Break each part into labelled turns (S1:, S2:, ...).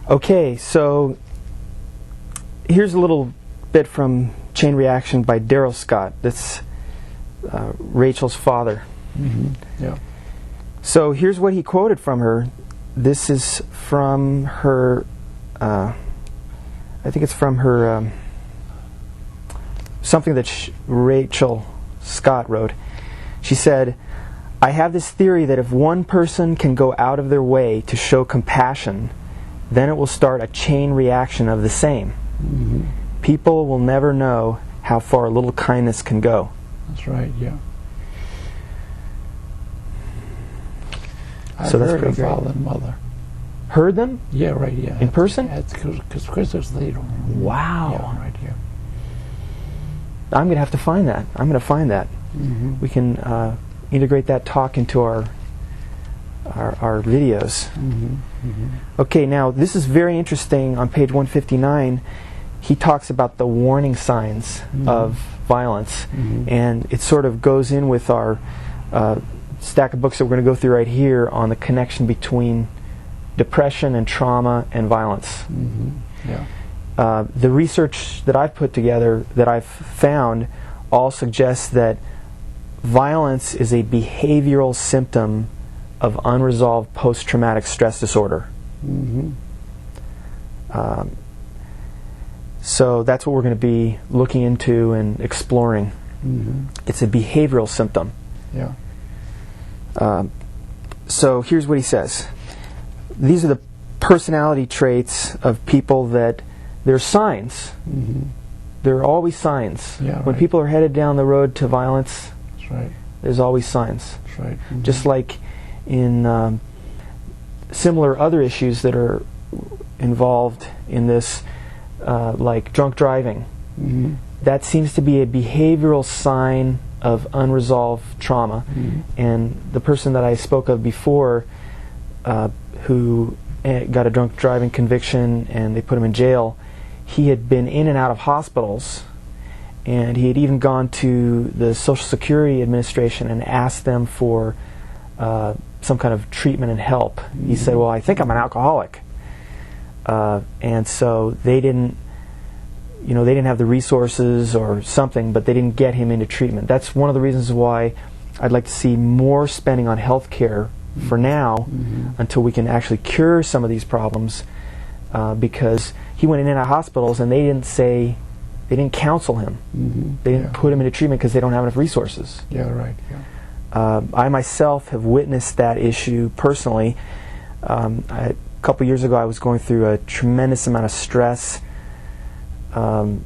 S1: Okay, so here's a little bit from Chain Reaction by Daryl Scott. That's Rachel's father.
S2: Yeah.
S1: So here's what he quoted from her. This is from her, I think it's from her, something that Rachel Scott wrote. She said, "I have this theory that if one person can go out of their way to show compassion, then it will start a chain reaction of the same. People will never know how far a little kindness can go."
S2: That's right, yeah.
S1: So that's
S2: heard
S1: pretty
S2: her
S1: great.
S2: father and mother.
S1: Heard them?
S2: Yeah, right, yeah.
S1: In person?
S2: Because Christmas later.
S1: Wow.
S2: Yeah, right, yeah.
S1: I'm going to have to find that. I'm going to find that. We can integrate that talk into our videos. Okay, now this is very interesting. On page 159, he talks about the warning signs of violence, and it sort of goes in with our stack of books that we're going to go through right here on the connection between depression and trauma and violence. The research that I've put together, that I've found, all suggests that violence is a behavioral symptom of unresolved post-traumatic stress disorder. So that's what we're going to be looking into and exploring. It's a behavioral symptom.
S2: Yeah.
S1: So here's what he says. These are the personality traits of people that they're signs. There are always signs.
S2: Yeah,
S1: when
S2: right.
S1: people are headed down the road to violence,
S2: That's right.
S1: there's always signs.
S2: That's right.
S1: Just like in similar other issues that are involved in this, like drunk driving. That seems to be a behavioral sign of unresolved trauma. And the person that I spoke of before, who got a drunk driving conviction and they put him in jail, he had been in and out of hospitals, and he had even gone to the Social Security Administration and asked them for some kind of treatment and help. He said, "Well, I think I'm an alcoholic," and so they didn't have the resources or something, but they didn't get him into treatment. That's one of the reasons why I'd like to see more spending on health care for now, until we can actually cure some of these problems, because he went in and out of hospitals and they didn't counsel him. They didn't put him into treatment because they don't have enough resources.
S2: Yeah, right. Yeah.
S1: I myself have witnessed that issue personally. A couple years ago I was going through a tremendous amount of stress, and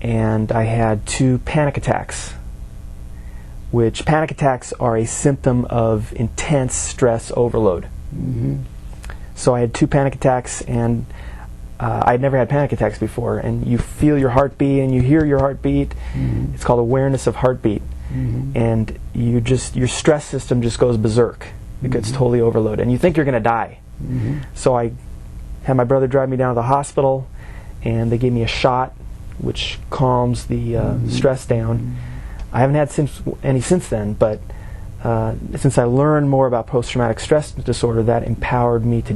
S1: I had 2 panic attacks, which panic attacks are a symptom of intense stress overload. So I had 2 panic attacks, and I'd never had panic attacks before, and you feel your heartbeat and you hear your heartbeat. It's called awareness of heartbeat. And your stress system just goes berserk. It gets totally overloaded, and you think you're going to die. So I had my brother drive me down to the hospital, and they gave me a shot which calms the stress down. I haven't had any since then, but since I learned more about post-traumatic stress disorder, that empowered me to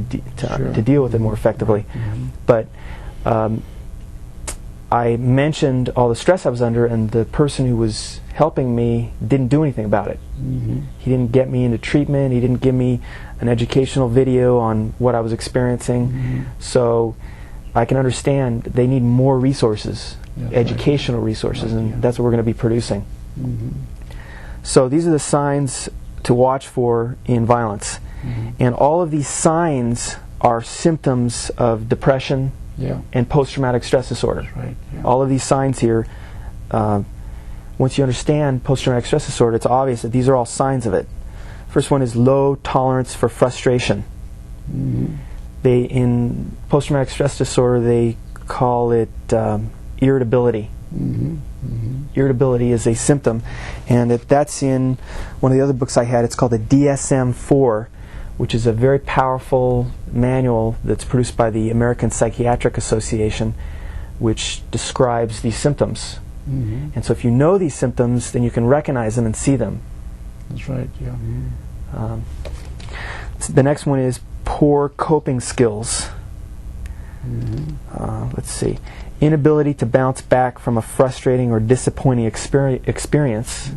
S1: deal with it more effectively. But I mentioned all the stress I was under, and the person who was helping me didn't do anything about it. He didn't get me into treatment. He didn't give me an educational video on what I was experiencing. So I can understand they need more resources, educational resources, and that's what we're going to be producing. So these are the signs to watch for in violence. And all of these signs are symptoms of depression and post-traumatic stress disorder. All of these signs here, once you understand post-traumatic stress disorder, it's obvious that these are all signs of it. First one is low tolerance for frustration. In post-traumatic stress disorder, they call it irritability. Irritability is a symptom, and that's in one of the other books I had. It's called the DSM-4, which is a very powerful manual that's produced by the American Psychiatric Association, which describes these symptoms. And so if you know these symptoms, then you can recognize them and see them.
S2: That's right,
S1: The next one is poor coping skills. Let's see. Inability to bounce back from a frustrating or disappointing experience.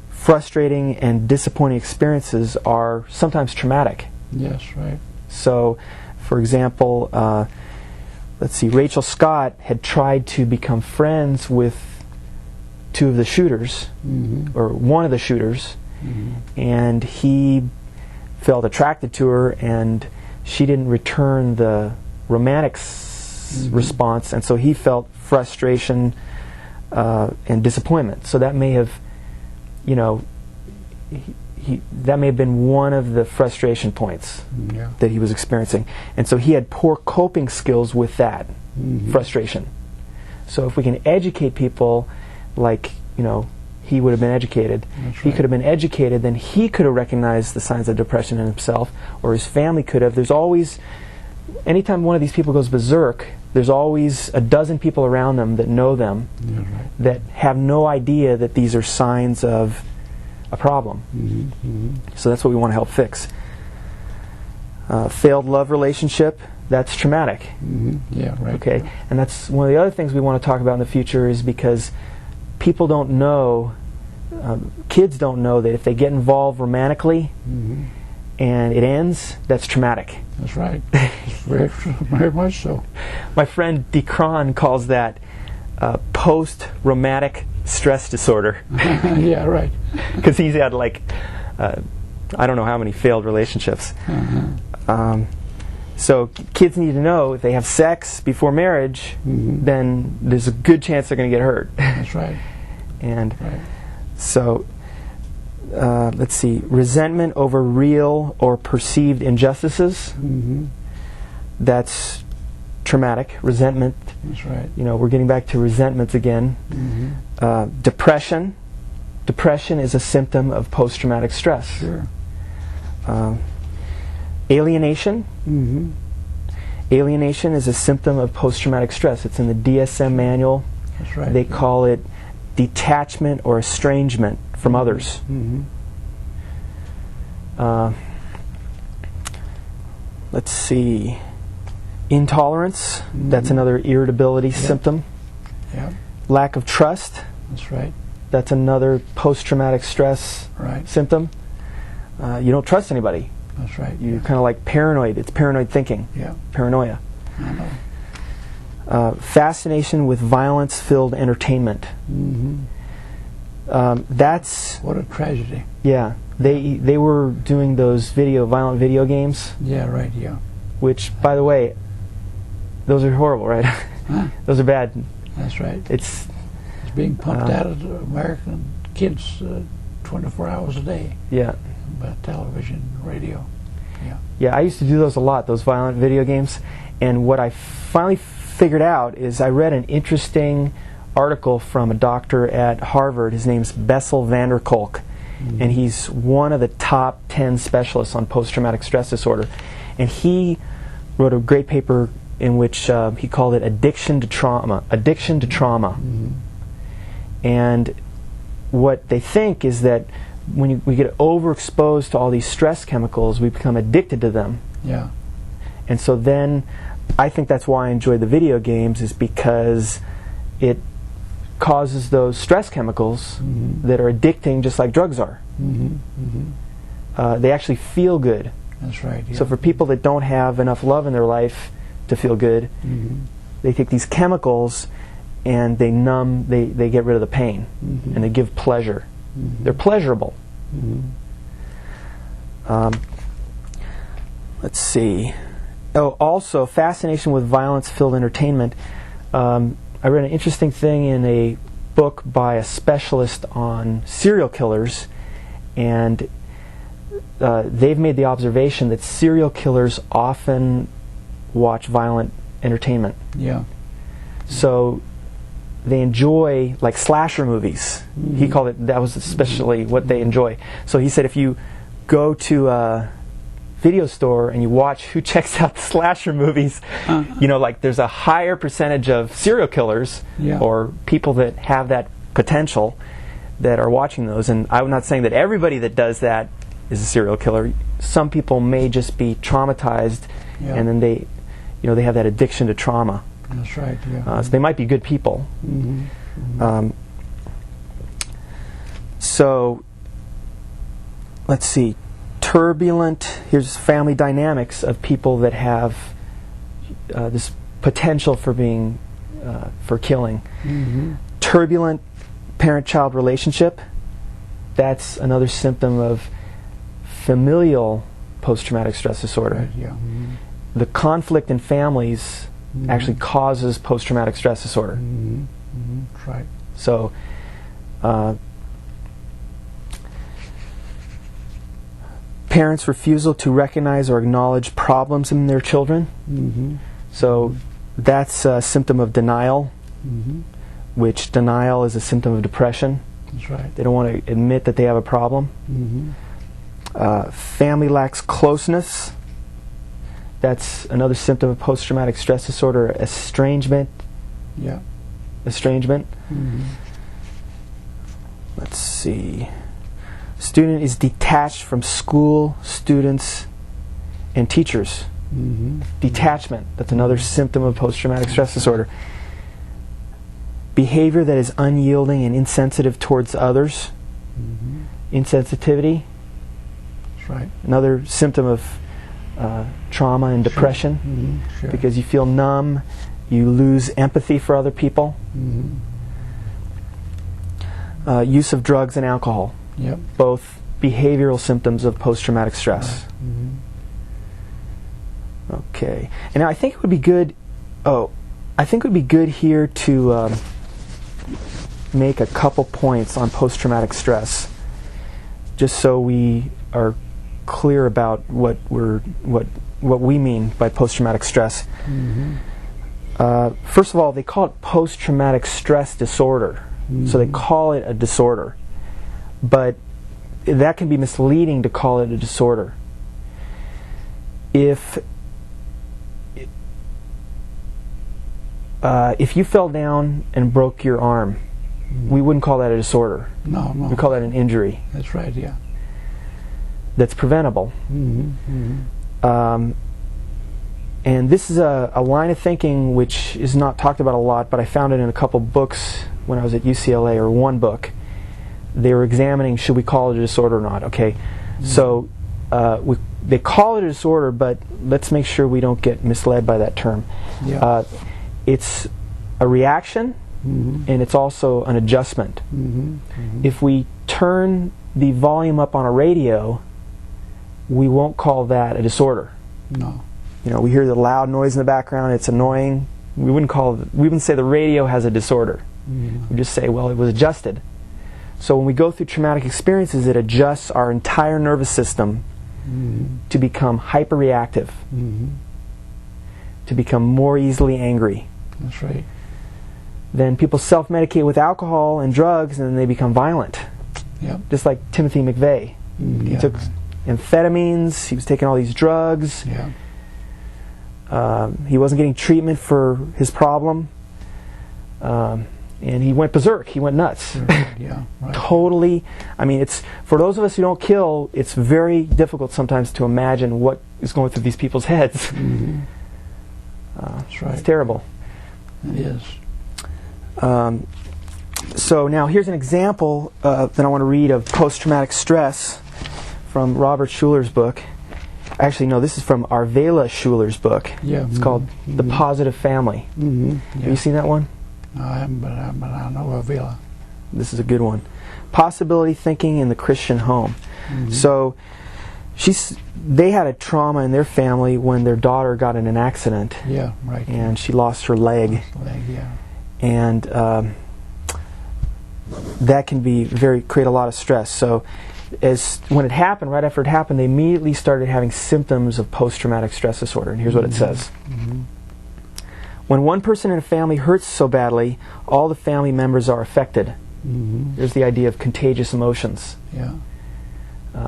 S1: Frustrating and disappointing experiences are sometimes traumatic.
S2: Yes, right.
S1: So, for example, let's see, Rachel Scott had tried to become friends with two of the shooters, or one of the shooters, and he felt attracted to her, and she didn't return the romantic response, and so he felt frustration and disappointment. So that may have, you know, that may have been one of the frustration points that he was experiencing. And so he had poor coping skills with that frustration. So if we can educate people like, you know, he would have been educated. He could have been educated, then he could have recognized the signs of depression in himself, or his family could have. There's always, anytime one of these people goes berserk, there's always a dozen people around them that know them that have no idea that these are signs of a problem. So that's what we want to help fix. Failed love relationship, that's traumatic.
S2: Yeah, right.
S1: Okay, and that's one of the other things we want to talk about in the future, is because people don't know, kids don't know that if they get involved romantically and it ends, that's traumatic.
S2: That's right. Very, very much so.
S1: My friend DeCron calls that post-traumatic stress disorder.
S2: Yeah, right.
S1: Because he's had like, I don't know how many failed relationships. So kids need to know if they have sex before marriage, then there's a good chance they're going to get hurt.
S2: That's right.
S1: And so, let's see, resentment over real or perceived injustices. That's traumatic. Resentment.
S2: That's right.
S1: You know, we're getting back to resentments again. Depression. Depression is a symptom of post-traumatic stress.
S2: Sure.
S1: Alienation. Alienation is a symptom of post-traumatic stress. It's in the DSM manual.
S2: That's right.
S1: They call it detachment or estrangement from others. Let's see. Intolerance. That's another irritability symptom.
S2: Yeah.
S1: Lack of trust.
S2: That's right.
S1: That's another post-traumatic stress symptom. You don't trust anybody.
S2: That's right.
S1: You're kind of like paranoid. It's paranoid thinking.
S2: Yeah.
S1: Paranoia.
S2: I know.
S1: Fascination with violence-filled entertainment. That's...
S2: What a tragedy.
S1: Yeah. They were doing those violent video games.
S2: Yeah, right, yeah.
S1: Which, by the way, those are horrible, right? Those are bad.
S2: That's right.
S1: It's
S2: being pumped out of American kids 24 hours a day.
S1: Yeah.
S2: By television, radio. Yeah.
S1: Yeah, I used to do those a lot, those violent video games. And what I finally figured out is I read an interesting article from a doctor at Harvard. His name's Bessel van der Kolk. And he's one of the top 10 specialists on post-traumatic stress disorder. And he wrote a great paper in which he called it addiction to trauma. Addiction to trauma. And what they think is that when we get overexposed to all these stress chemicals, we become addicted to them.
S2: Yeah.
S1: And so then, I think that's why I enjoy the video games, is because it causes those stress chemicals that are addicting, just like drugs are. They actually feel good.
S2: That's right. Yeah.
S1: So for people that don't have enough love in their life to feel good, they take these chemicals and they numb, they get rid of the pain, and they give pleasure. They're pleasurable. Let's see. Oh, also, fascination with violence-filled entertainment. I read an interesting thing in a book by a specialist on serial killers, and they've made the observation that serial killers often watch violent entertainment.
S2: Yeah.
S1: So they enjoy, like, slasher movies. He called it, that was especially what they enjoy. So he said if you go to a video store and you watch who checks out the slasher movies, you know, like, there's a higher percentage of serial killers or people that have that potential that are watching those. And I'm not saying that everybody that does that is a serial killer. Some people may just be traumatized
S2: Yeah.
S1: and then they have that addiction to trauma.
S2: That's right. Yeah.
S1: So they might be good people.
S2: Mm-hmm. Mm-hmm.
S1: So let's see. Here's family dynamics of people that have this potential for being for killing.
S2: Mm-hmm.
S1: Turbulent parent-child relationship. That's another symptom of familial post-traumatic stress disorder.
S2: Right, yeah. Mm-hmm.
S1: The conflict in families
S2: Mm-hmm.
S1: actually causes post-traumatic stress disorder.
S2: Mm-hmm. Mm-hmm. That's right.
S1: So parents' refusal to recognize or acknowledge problems in their children.
S2: Mm-hmm.
S1: So that's a symptom of denial,
S2: Mm-hmm.
S1: which denial is a symptom of depression.
S2: That's right.
S1: They don't want to admit that they have a problem.
S2: Mm-hmm.
S1: Family lacks closeness. That's another symptom of post-traumatic stress disorder. Estrangement.
S2: Yeah.
S1: Estrangement.
S2: Mm-hmm.
S1: Let's see. Student is detached from school, students, and teachers.
S2: Mm-hmm.
S1: Detachment. That's another symptom of post-traumatic stress disorder. Behavior that is unyielding and insensitive towards others.
S2: Mm-hmm.
S1: Insensitivity.
S2: That's right.
S1: Another symptom of trauma and depression.
S2: Mm-hmm. Sure.
S1: Because you feel numb, you lose empathy for other people.
S2: Mm-hmm.
S1: Use of drugs and alcohol.
S2: Yep.
S1: Both behavioral symptoms of post-traumatic stress.
S2: Mm-hmm.
S1: Okay. And now I think it would be good. I think it would be good here to make a couple points on post-traumatic stress, just so we are clear about what we mean by post-traumatic stress.
S2: Mm-hmm.
S1: First of all, they call it post-traumatic stress disorder.
S2: Mm-hmm.
S1: So they call it a disorder. But that can be misleading to call it a disorder. If you fell down and broke your arm, we wouldn't call that a disorder.
S2: No.
S1: We call that an injury
S2: That's right. Yeah.
S1: that's preventable.
S2: Mm-hmm. Mm-hmm.
S1: And this is a line of thinking which is not talked about a lot, but I found it in a couple books when I was at UCLA, or one book. They were examining, should we call it a disorder or not? Okay, so they call it a disorder, but let's make sure we don't get misled by that term.
S2: Yeah.
S1: It's a reaction,
S2: Mm-hmm.
S1: and it's also an adjustment.
S2: Mm-hmm. Mm-hmm.
S1: If we turn the volume up on a radio, we won't call that a disorder.
S2: No.
S1: We hear the loud noise in the background, it's annoying. We wouldn't say the radio has a disorder.
S2: Mm-hmm.
S1: We just say, well, it was adjusted. So when we go through traumatic experiences, it adjusts our entire nervous system
S2: Mm-hmm.
S1: to become hyperreactive,
S2: Mm-hmm.
S1: to become more easily angry.
S2: That's right.
S1: Then people self-medicate with alcohol and drugs, and then they become violent.
S2: Yep.
S1: Just like Timothy McVeigh.
S2: Mm,
S1: He
S2: yeah.
S1: took amphetamines, he was taking all these drugs,
S2: Yeah.
S1: he wasn't getting treatment for his problem, and he went berserk, he went nuts.
S2: Right. Yeah. Right.
S1: Totally. I mean, it's for those of us who don't kill, it's very difficult sometimes to imagine what is going through these people's heads.
S2: Mm-hmm. That's right.
S1: It's terrible.
S2: It is.
S1: So now here's an example that I want to read of post-traumatic stress from Robert Schuller's book. Actually, no, this is from Arvela Schuller's book.
S2: Yeah.
S1: It's called The Positive Family.
S2: Mm-hmm. Yeah.
S1: Have you seen that one?
S2: No, I haven't, but I know Avila.
S1: This is a good one. Possibility Thinking in the Christian Home.
S2: Mm-hmm.
S1: So they had a trauma in their family when their daughter got in an accident,
S2: Yeah. Right.
S1: and she lost her leg.
S2: Leg, yeah.
S1: And that can create a lot of stress. So when it happened, right after it happened, they immediately started having symptoms of post-traumatic stress disorder. And here's what it says.
S2: Mm-hmm.
S1: When one person in a family hurts so badly, all the family members are affected.
S2: Mm-hmm.
S1: There's the idea of contagious emotions.
S2: Yeah.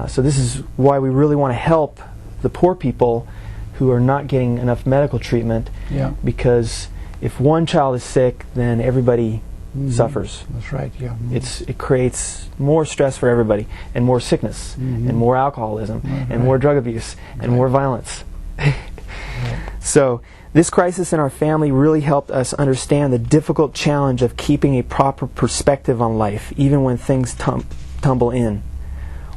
S1: So this is why we really want to help the poor people who are not getting enough medical treatment,
S2: Yeah.
S1: because if one child is sick, then everybody
S2: Mm-hmm.
S1: suffers.
S2: That's right. Yeah. Mm-hmm.
S1: It creates more stress for everybody, and more sickness,
S2: Mhm.
S1: and more alcoholism,
S2: Right.
S1: and more drug abuse, and
S2: Right.
S1: more violence.
S2: Right.
S1: So this crisis in our family really helped us understand the difficult challenge of keeping a proper perspective on life, even when things tumble in.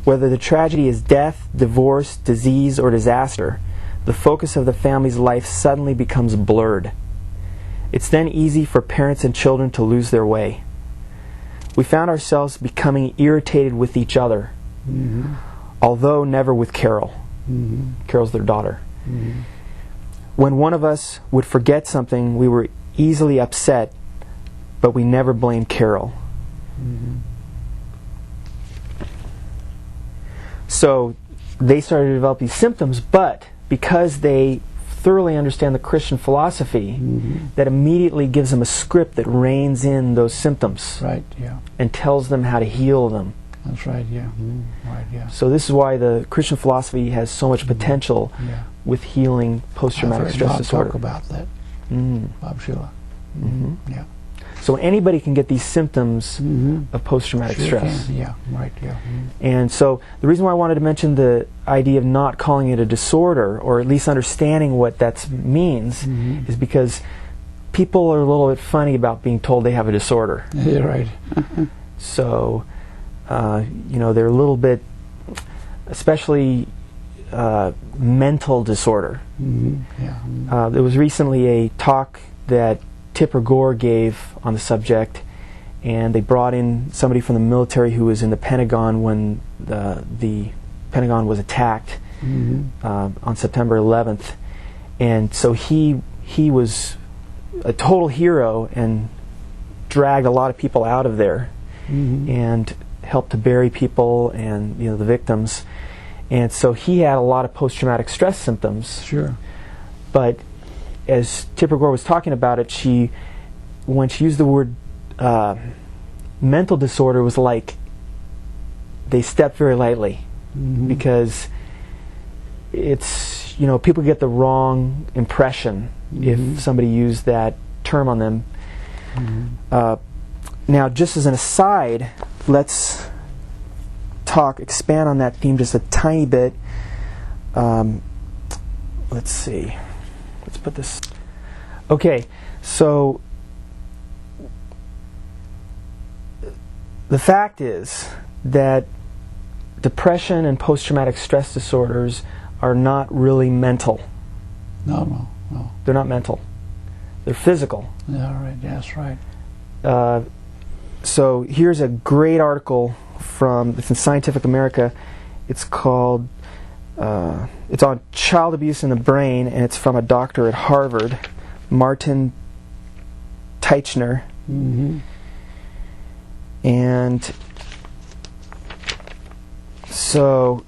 S1: Whether the tragedy is death, divorce, disease, or disaster, the focus of the family's life suddenly becomes blurred. It's then easy for parents and children to lose their way. We found ourselves becoming irritated with each other, although never with Carol. Carol's their daughter. When one of us would forget something, we were easily upset, but we never blamed Carol. So they started to develop these symptoms, but because they thoroughly understand the Christian philosophy, that immediately gives them a script that reins in those symptoms.
S2: Right, yeah.
S1: And tells them how to heal them.
S2: That's right, yeah. Right, yeah.
S1: So this is why the Christian philosophy has so much potential with healing post-traumatic stress disorder.
S2: Talk about that. Bob Schuller. Yeah.
S1: So anybody can get these symptoms of post-traumatic stress.
S2: Yeah, right, yeah.
S1: And so the reason why I wanted to mention the idea of not calling it a disorder, or at least understanding what that means, is because people are a little bit funny about being told they have a disorder.
S2: Yeah, right.
S1: So, you know, they're a little bit, especially mental disorder. There was recently a talk that Tipper Gore gave on the subject, and they brought in somebody from the military who was in the Pentagon when the Pentagon was attacked on September 11th, and so he was a total hero and dragged a lot of people out of there and helped to bury people and, you know, the victims, and so he had a lot of post-traumatic stress symptoms.
S2: Sure.
S1: But as Tipper Gore was talking about it, when she used the word mental disorder, was like they stepped very lightly, because it's, you know, people get the wrong impression if somebody used that term on them. Now, just as an aside, let's expand on that theme just a tiny bit. Let's see. Let's put this. Okay, so the fact is that depression and post-traumatic stress disorders are not really mental.
S2: No.
S1: They're not mental. They're physical.
S2: Yeah, right. That's right.
S1: So here's a great article it's in Scientific America. It's called it's on child abuse in the brain, and it's from a doctor at Harvard, Martin Teichner. And so,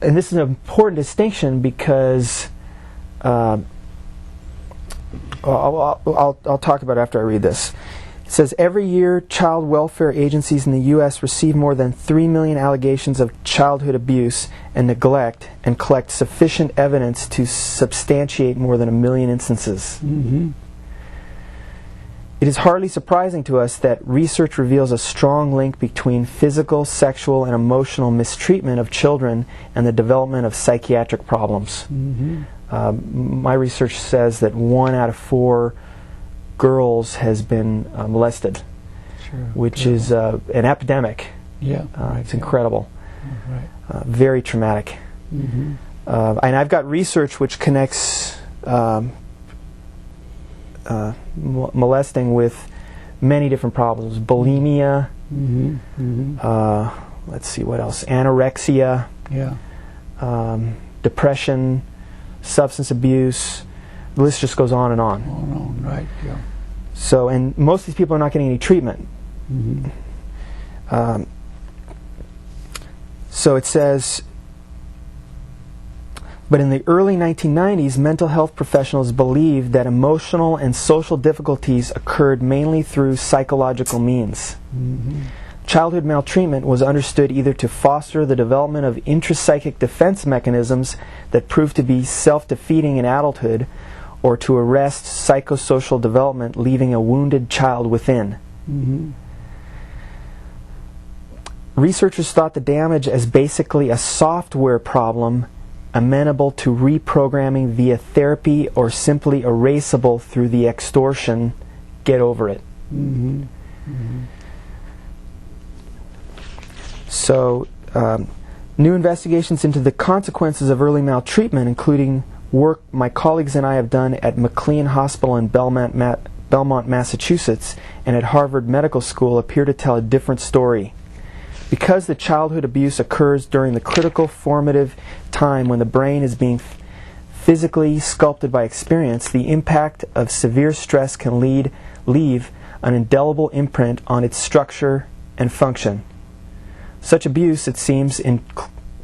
S1: and this is an important distinction because I'll talk about it after I read this. It says, every year child welfare agencies in the U.S. receive more than 3 million allegations of childhood abuse and neglect and collect sufficient evidence to substantiate more than 1 million instances. It is hardly surprising to us that research reveals a strong link between physical, sexual, and emotional mistreatment of children and the development of psychiatric problems. My research says that 1 out of 4 girls has been molested, which is an epidemic. It's incredible. Very traumatic. And I've got research which connects molesting with many different problems. Bulimia, let's see what else, anorexia, depression, substance abuse. The list just goes on and on.
S2: Right, yeah.
S1: So, and most of these people are not getting any treatment. So it says, but in the early 1990s, mental health professionals believed that emotional and social difficulties occurred mainly through psychological means. Childhood maltreatment was understood either to foster the development of intrapsychic defense mechanisms that proved to be self-defeating in adulthood, or to arrest psychosocial development, leaving a wounded child within. Researchers thought the damage as basically a software problem amenable to reprogramming via therapy or simply erasable through the extortion, get over it.
S2: Mm-hmm. Mm-hmm.
S1: So, new investigations into the consequences of early maltreatment, including work my colleagues and I have done at McLean Hospital in Belmont, Massachusetts, and at Harvard Medical School, appear to tell a different story. Because the childhood abuse occurs during the critical formative time when the brain is being physically sculpted by experience, the impact of severe stress can leave an indelible imprint on its structure and function. Such abuse, it seems,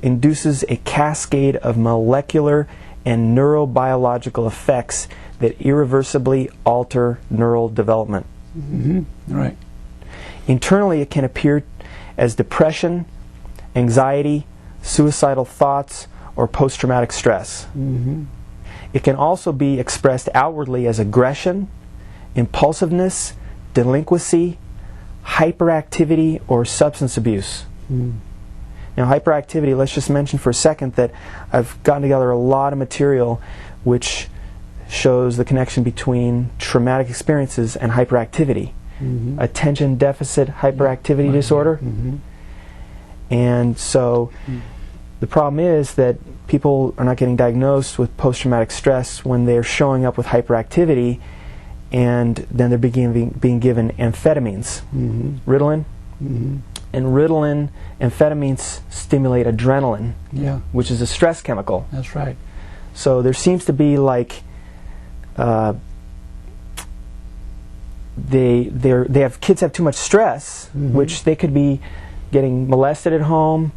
S1: induces a cascade of molecular and neurobiological effects that irreversibly alter neural development.
S2: Mm-hmm. Right.
S1: Internally, it can appear as depression, anxiety, suicidal thoughts, or post-traumatic stress.
S2: Mm-hmm.
S1: It can also be expressed outwardly as aggression, impulsiveness, delinquency, hyperactivity, or substance abuse.
S2: Mm.
S1: Now, hyperactivity, let's just mention for a second that I've gotten together a lot of material which shows the connection between traumatic experiences and hyperactivity.
S2: Mm-hmm.
S1: Attention deficit hyperactivity disorder.
S2: Mm-hmm.
S1: And so the problem is that people are not getting diagnosed with post-traumatic stress when they're showing up with hyperactivity, and then they're being given amphetamines,
S2: Mm-hmm.
S1: Ritalin.
S2: Mm-hmm.
S1: And Ritalin, amphetamines stimulate adrenaline,
S2: Yeah,
S1: which is a stress chemical.
S2: that's right.
S1: So there seems to be like they have kids have too much stress,
S2: Mm-hmm.
S1: which they could be getting molested at home,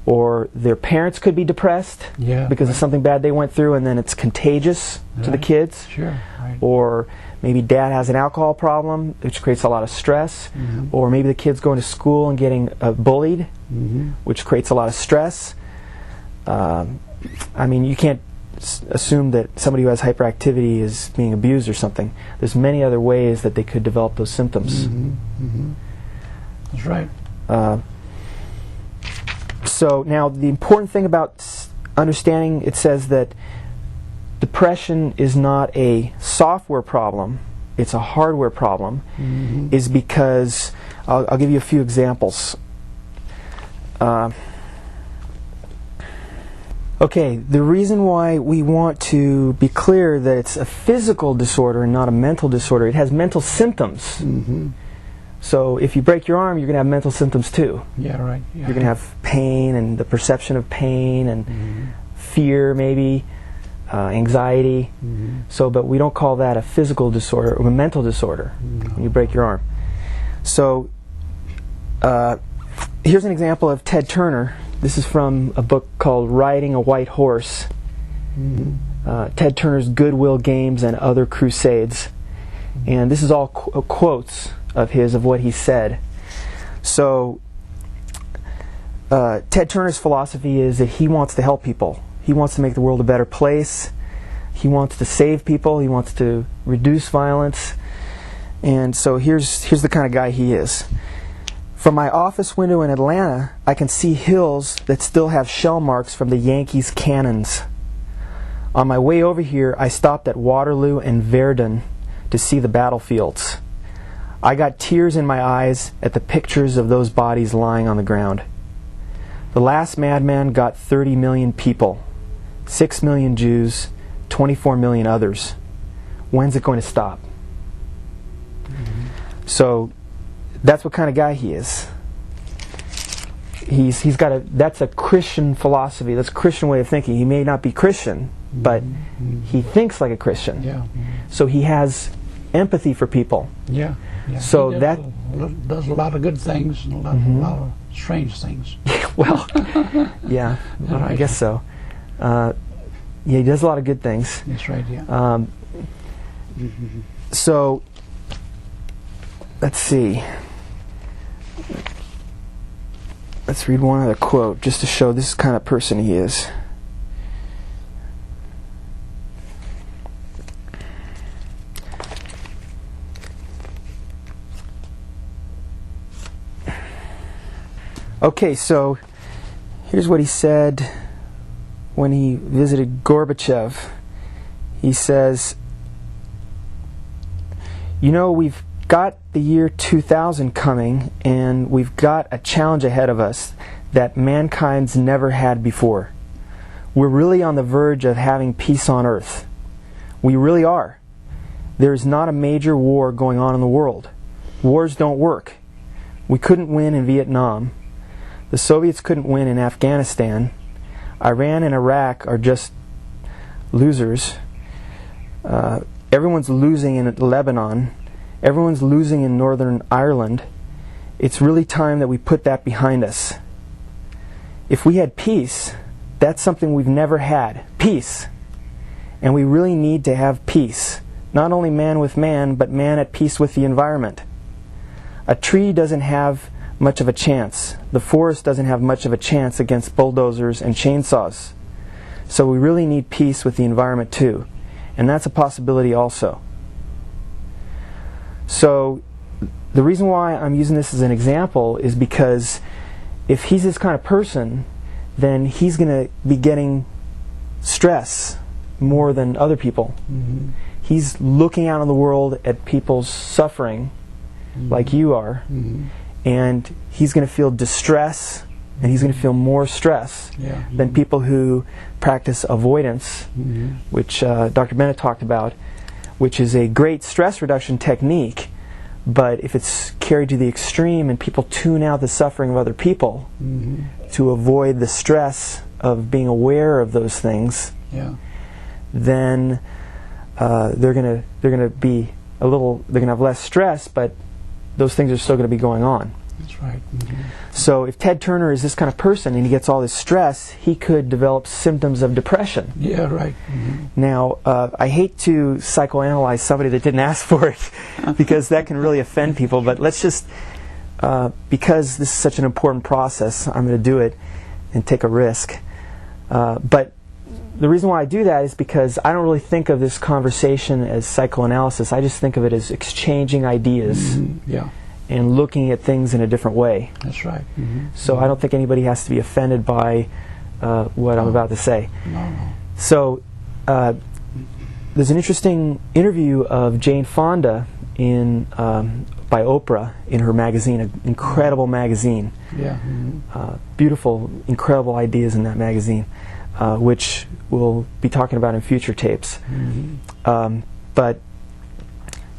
S1: or their parents could be depressed
S2: Yeah,
S1: because of
S2: right.
S1: something bad they went through, and then it's contagious to the
S2: Right.
S1: kids.
S2: Sure. Right.
S1: Or maybe dad has an alcohol problem, which creates a lot of stress.
S2: Mm-hmm.
S1: Or maybe the kid's going to school and getting bullied,
S2: Mm-hmm.
S1: which creates a lot of stress. I mean, you can't assume that somebody who has hyperactivity is being abused or something. There's many other ways that they could develop those symptoms.
S2: Mm-hmm. Mm-hmm. That's right.
S1: So now the important thing about understanding, it says that depression is not a software problem, it's a hardware problem,
S2: Mm-hmm.
S1: is because, I'll give you a few examples. Okay, the reason why we want to be clear that it's a physical disorder and not a mental disorder, it has mental symptoms.
S2: Mm-hmm.
S1: So if you break your arm, you're going to have mental symptoms too.
S2: Yeah, right. Yeah.
S1: You're going to have pain and the perception of pain and
S2: Mm-hmm.
S1: fear maybe, anxiety.
S2: Mm-hmm.
S1: So, but we don't call that a physical disorder or a mental disorder when you break your arm. So here's an example of Ted Turner. This is from a book called Riding a White Horse.
S2: Mm-hmm.
S1: Ted Turner's Goodwill Games and Other Crusades. And this is all quotes of his, of what he said. So Ted Turner's philosophy is that he wants to help people. He wants to make the world a better place. He wants to save people. He wants to reduce violence. And so here's the kind of guy he is. From my office window in Atlanta, I can see hills that still have shell marks from the Yankees' cannons. On my way over here, I stopped at Waterloo and Verdun to see the battlefields. I got tears in my eyes at the pictures of those bodies lying on the ground. The last madman got 30 million people, 6 million Jews, 24 million others. When's it going to stop? Mm-hmm. So that's what kind of guy he is. He's got that's a Christian philosophy. That's a Christian way of thinking. He may not be Christian, but he thinks like a Christian.
S2: Yeah. Mm-hmm.
S1: So he has empathy for people.
S2: Yeah. Yeah.
S1: So
S2: he does a lot of good things and a lot of strange things.
S1: Well, yeah, I guess so. Yeah, he does a lot of good things.
S2: That's right. Yeah.
S1: So let's see. Let's read one other quote just to show this kind of person he is. Okay, so here's what he said when he visited Gorbachev, he says, you know, we've got the year 2000 coming, and we've got a challenge ahead of us that mankind's never had before. We're really on the verge of having peace on Earth. We really are. There's not a major war going on in the world. Wars don't work. We couldn't win in Vietnam. The Soviets couldn't win in Afghanistan. Iran and Iraq are just losers. Everyone's losing in Lebanon. Everyone's losing in Northern Ireland. It's really time that we put that behind us. If we had peace, that's something we've never had. Peace. And we really need to have peace. Not only man with man, but man at peace with the environment. A tree doesn't have much of a chance. The forest doesn't have much of a chance against bulldozers and chainsaws. So we really need peace with the environment too. And that's a possibility also. So the reason why I'm using this as an example is because if he's this kind of person, then he's going to be getting stress more than other people.
S2: Mm-hmm.
S1: He's looking out in the world at people's suffering, like you are, and he's going to feel distress, and he's going to feel more stress than people who practice avoidance, which Dr. Bennett talked about, which is a great stress reduction technique, but if it's carried to the extreme and people tune out the suffering of other people to avoid the stress of being aware of those things, then they're gonna be a little, they're gonna have less stress, but those things are still going to be going on.
S2: That's right.
S1: So if Ted Turner is this kind of person and he gets all this stress, he could develop symptoms of depression.
S2: Yeah, right.
S1: Now, I hate to psychoanalyze somebody that didn't ask for it because that can really offend people, but let's just, because this is such an important process, I'm going to do it and take a risk. But the reason why I do that is because I don't really think of this conversation as psychoanalysis. I just think of it as exchanging ideas and looking at things in a different way.
S2: That's right.
S1: So I don't think anybody has to be offended by what I'm about to say.
S2: No.
S1: So there's an interesting interview of Jane Fonda in by Oprah in her magazine, an incredible magazine. Beautiful, incredible ideas in that magazine. Which we'll be talking about in future tapes. But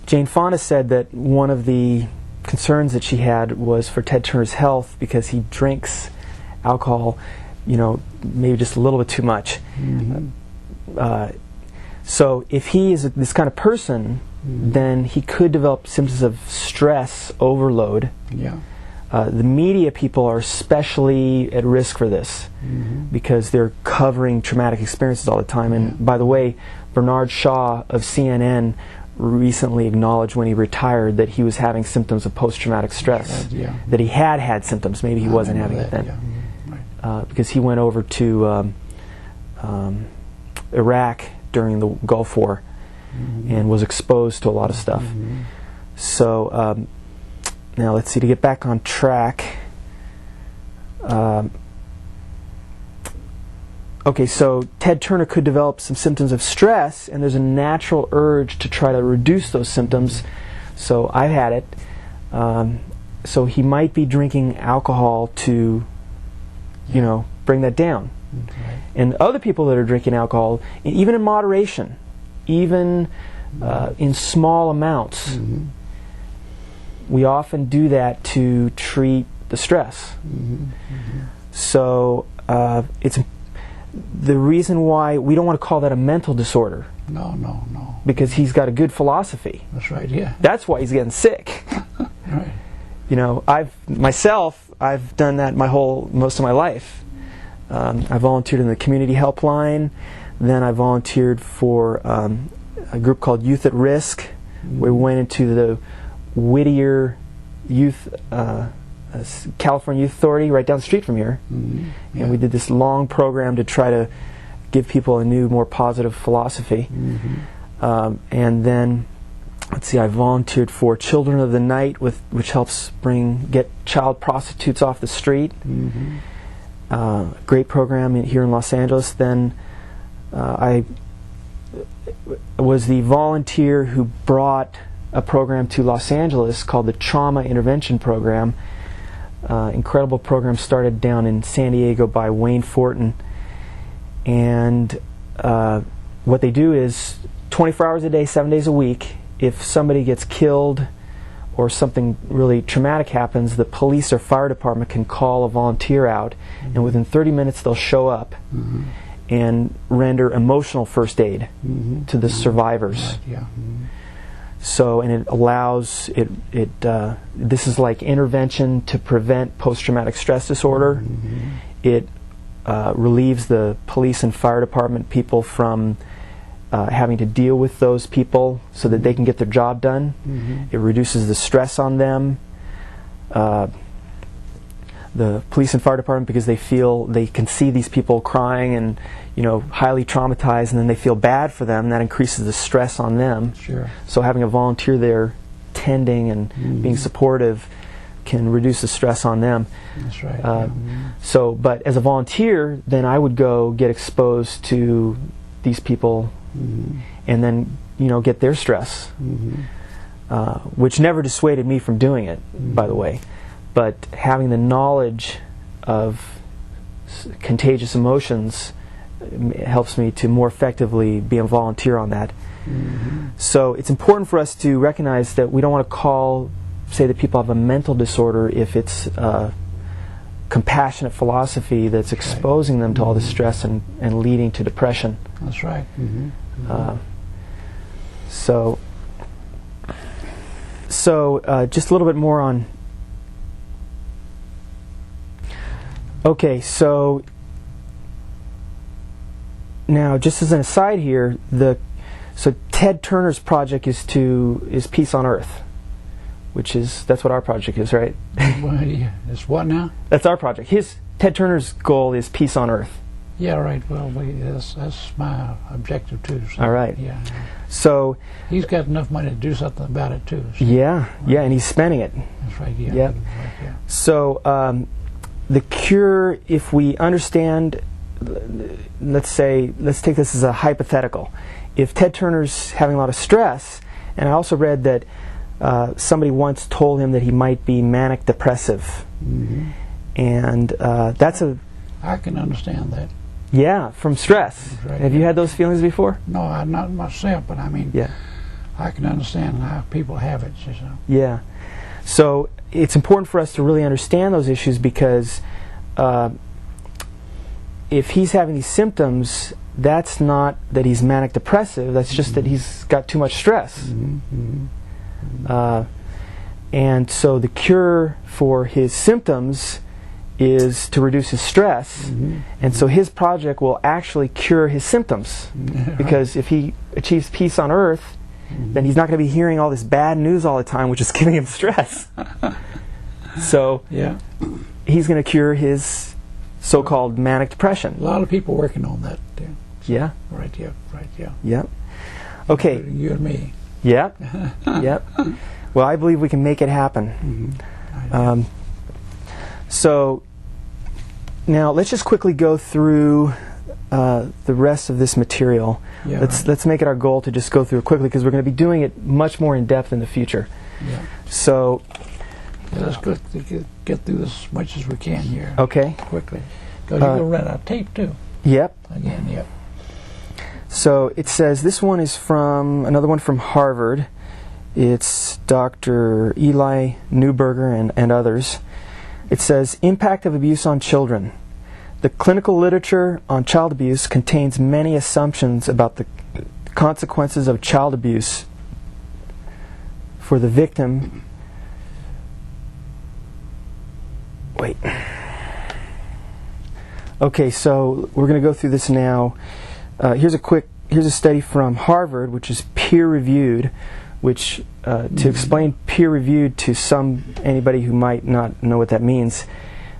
S1: Jane Fonda said that one of the concerns that she had was for Ted Turner's health because he drinks alcohol, maybe just a little bit too much. So if he is this kind of person, then he could develop symptoms of stress overload. The media people are especially at risk for this because they're covering traumatic experiences all the time. And by the way, Bernard Shaw of CNN recently acknowledged when he retired that he was having symptoms of post-traumatic stress, that he had symptoms. Maybe he wasn't having it then. Because he went over to Iraq during the Gulf War and was exposed to a lot of stuff. So now let's see, to get back on track. Okay, so Ted Turner could develop some symptoms of stress, and there's a natural urge to try to reduce those symptoms. So I've had it. So he might be drinking alcohol to, bring that down. And other people that are drinking alcohol, even in moderation, even in small amounts, we often do that to treat the stress. So it's the reason why we don't want to call that a mental disorder.
S2: No.
S1: Because he's got a good philosophy.
S2: That's right, yeah.
S1: That's why he's getting sick.
S2: Right.
S1: I've done that most of my life. I volunteered in the community helpline. Then I volunteered for a group called Youth at Risk. We went into the Whittier Youth, California Youth Authority, right down the street from here, and we did this long program to try to give people a new, more positive philosophy. And then, let's see, I volunteered for Children of the Night, which helps get child prostitutes off the street. great program here in Los Angeles. Then I was the volunteer who brought a program to Los Angeles called the Trauma Intervention Program. Incredible program started down in San Diego by Wayne Fortin. And what they do is 24 hours a day, 7 days a week, if somebody gets killed or something really traumatic happens, the police or fire department can call a volunteer out, and within 30 minutes they'll show up and render emotional first aid to the survivors.
S2: Right,
S1: So, and it allows this is like intervention to prevent post-traumatic stress disorder. It relieves the police and fire department people from having to deal with those people so that they can get their job done. It reduces the stress on them. The police and fire department, because they can see these people crying and highly traumatized, and then they feel bad for them. That increases the stress on them.
S2: Sure.
S1: So having a volunteer there tending and being supportive can reduce the stress on them.
S2: That's right.
S1: So, but as a volunteer, then I would go get exposed to these people, and then get their stress, which never dissuaded me from doing it, by the way. But having the knowledge of contagious emotions helps me to more effectively be a volunteer on that. So it's important for us to recognize that we don't want to say that people have a mental disorder if it's a compassionate philosophy that's exposing them to all this stress and leading to depression.
S2: That's right.
S1: So just a little bit more on. Okay, so now just as an aside here, so Ted Turner's project is Peace on Earth, that's what our project is, right?
S2: Well, yeah. It's what now?
S1: That's our project. Ted Turner's goal is Peace on Earth.
S2: Yeah, right. Well, that's my objective too. So,
S1: all right.
S2: Yeah.
S1: So
S2: he's got enough money to do something about it too. So.
S1: Yeah, and he's spending it.
S2: That's right. Yeah.
S1: Yep.
S2: Right, yeah.
S1: So the cure, if we understand, let's take this as a hypothetical. If Ted Turner's having a lot of stress, and I also read that somebody once told him that he might be manic depressive, and that's
S2: I can understand that.
S1: Yeah, from stress.
S2: Right,
S1: Have you had those feelings before?
S2: No, not myself, but I mean, I can understand how people have it. So.
S1: Yeah. So it's important for us to really understand those issues, because if he's having these symptoms, that's not that he's manic depressive, that's just that he's got too much stress. And so the cure for his symptoms is to reduce his stress, and so his project will actually cure his symptoms, because if he achieves peace on Earth, then he's not going to be hearing all this bad news all the time, which is giving him stress. So he's going to cure his so-called manic depression.
S2: A lot of people working on that.
S1: Yeah.
S2: Right. Yeah. Right. Yeah.
S1: Yep. Okay.
S2: You and me.
S1: Yep. Yep. Well, I believe we can make it happen. So now let's just quickly go through the rest of this material.
S2: Yeah,
S1: let's make it our goal to just go through it quickly, because we're going to be doing it much more in depth in the future.
S2: Yeah.
S1: So
S2: let's get through this as much as we can here.
S1: Okay.
S2: Quickly, because you're going to run out of tape too.
S1: Yep.
S2: Again. Yep.
S1: So it says, this one is from another one from Harvard. It's Dr. Eli Neuberger and others. It says, impact of abuse on children. The clinical literature on child abuse contains many assumptions about the consequences of child abuse for the victim. Wait. Okay, so we're going to go through this now. Here's a study from Harvard, which is peer-reviewed, which to explain peer-reviewed to anybody who might not know what that means